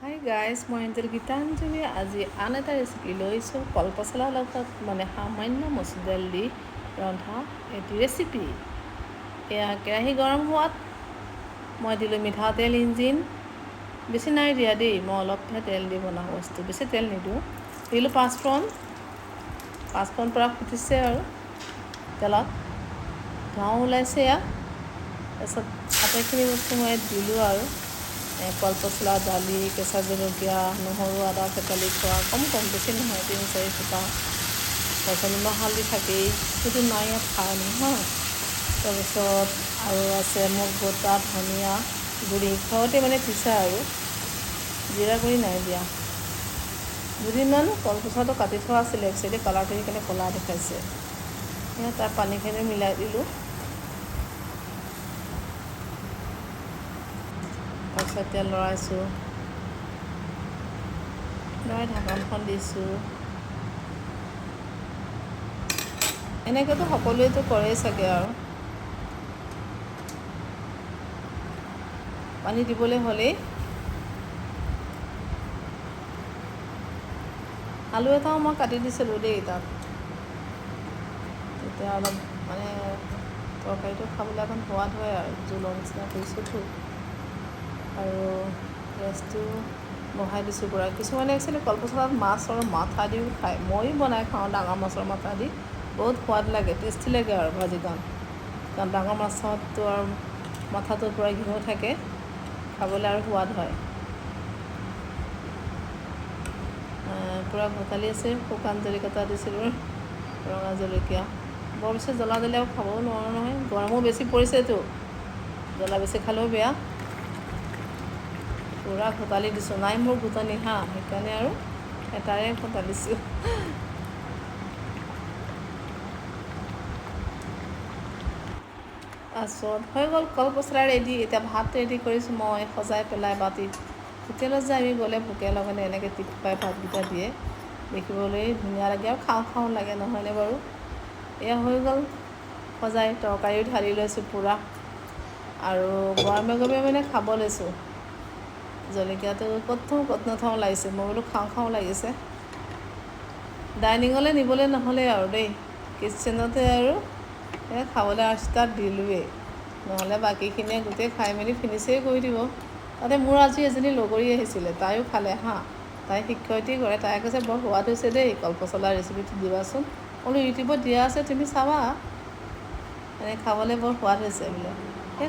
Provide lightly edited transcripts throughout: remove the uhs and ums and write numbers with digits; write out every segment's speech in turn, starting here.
Hi guys, মই Angel Gitanjali. আজি আন এটা ৰেচিপি লৈছোঁ, কলপচলাৰ লগত সামান্য মচুৰ দাইল দি ৰন্ধা এটি ৰেচিপি। এয়া কেৰাহী গৰম হোৱাত মই দিলোঁ মিঠাতেল, ইঞ্জিন বেছি নাই দিয়া দেই, মই অলপহে তেল দি বনাওঁ বস্তু, বেছি তেল নিদিওঁ। দিলোঁ পাঁচফোৰণ পূৰা ফুটিছে আৰু তেলত ধোঁৱাও ওলাইছে। এয়া তাৰপিছত আটাইখিনি বস্তু মই দিলোঁ আৰু কলপচলা, দালি, কেঁচা জলকীয়া, নহৰু, আদা থেতালি থোৱা, কম বেছি নহয়, 3-4 ফুটা। তাৰপিছত নিমখ হালধি থাকেই, সেইটো নাই ইয়াত খাওঁ নহয়। তাৰপিছত আৰু আছে মোক গোটা ধনিয়া গুড়ি, ঘৰতে পিছা আৰু জিৰা গুড়ি নাই দিয়া। দুদিনমান কলপচলাটো কাটি থোৱা আছিলে, একচাইডে কালাৰটো সেইকাৰণে ক'লা দেখাইছে। তাৰ পানীখিনি মিলাই দিলোঁ। তাৰপিছত এতিয়া লৰাই ঢাকনখন দিছোঁ। এনেকৈতো সকলোৱেতো কৰেই চাগে। আৰু পানী দিবলৈ হ'লেই। আলু এটাও মই কাটি দিছিলোঁ দেই তাত, তেতিয়া অলপ তৰকাৰীটো খাবলৈ অকণ সোৱাদ হয় আৰু জোলৰ নিচিনা কৰিছোঁতো। আৰু গেছটো বঢ়াই দিছোঁ পূৰা। কিছুমানে একচুৱেলি কলপচলাত মাছৰ মাথা দিও খায়, ময়ো বনাই খাওঁ ডাঙৰ মাছৰ মাথা দি, বহুত সোৱাদ লাগে, টেষ্টি লাগে আৰু ভাজিকণ। কাৰণ ডাঙৰ মাছতো আৰু মাথাটোৰ পূৰা ঘিউ থাকে, খাবলৈ আৰু সোৱাদ হয়। পূৰা ভঠালি আছে, শুকান জলকীয়া দিছিলোঁ, ৰঙা জলকীয়া। বৰ বেছি জ্বলা দিলে আৰু খাবও নোৱাৰোঁ নহয়, গৰমো বেছি পৰিছেতো, জ্বলা বেছি খালেও বেয়া। পূৰা ভঠালি দিছোঁ, নাই মোৰ ঘুটনি সেইকাৰণে আৰু এটাৰে ভঠালিছোঁ। তাৰপিছত হৈ গ'ল কলপচলা ৰেডি। এতিয়া ভাত ৰেডি কৰিছোঁ মই, সজাই পেলাই বাতিত। হোটেলত যে আমি গ'লে ভোকে লঘনে এনেকৈ টিপ খুৱাই ভাতকেইটা দিয়ে, দেখিবলৈ ধুনীয়া লাগে আৰু খাওঁ লাগে, নহয়নে বাৰু? এয়া হৈ গ'ল সজাই, তৰকাৰীও ঢালি লৈছোঁ পূৰা, আৰু গৰমে গৰমে খাব লৈছোঁ। জলকীয়াটো ক'ত নথওঁ লাগিছে, মই বোলো খাওঁ লাগিছে। ডাইনিঙলৈ নিবলৈ নহ'লে আৰু দেই, কিটচেনতে আৰু খাবলৈ ষ্টাৰ্ট দিলোঁৱেই, নহ'লে বাকীখিনিয়ে গোটেই খাই মেলি ফিনিছেই কৰি দিব। তাতে মোৰ আজি এজনী লগৰী আহিছিলে, তাইও খালে তাই শিক্ষয়িত্ৰী কৰে। তাই কৈছে বৰ সোৱাদ হৈছে দেই, কলপচলা ৰেচিপিটো দিবাচোন। বোলো ইউটিউবত দিয়া আছে, তুমি চাবা, খাবলৈ বৰ সোৱাদ হৈছে বোলে।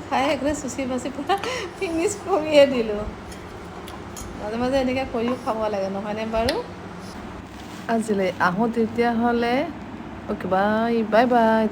খাই সেইকাৰণে চুচি বাচি পূৰা ফিনিছ কৰিয়ে দিলোঁ। মাজে মাজে এনেকৈ কৰিও খাব লাগে, নহয়নে বাৰু? আজিলৈ আহোঁ তেতিয়াহ'লে, অ'কে বাই বাই।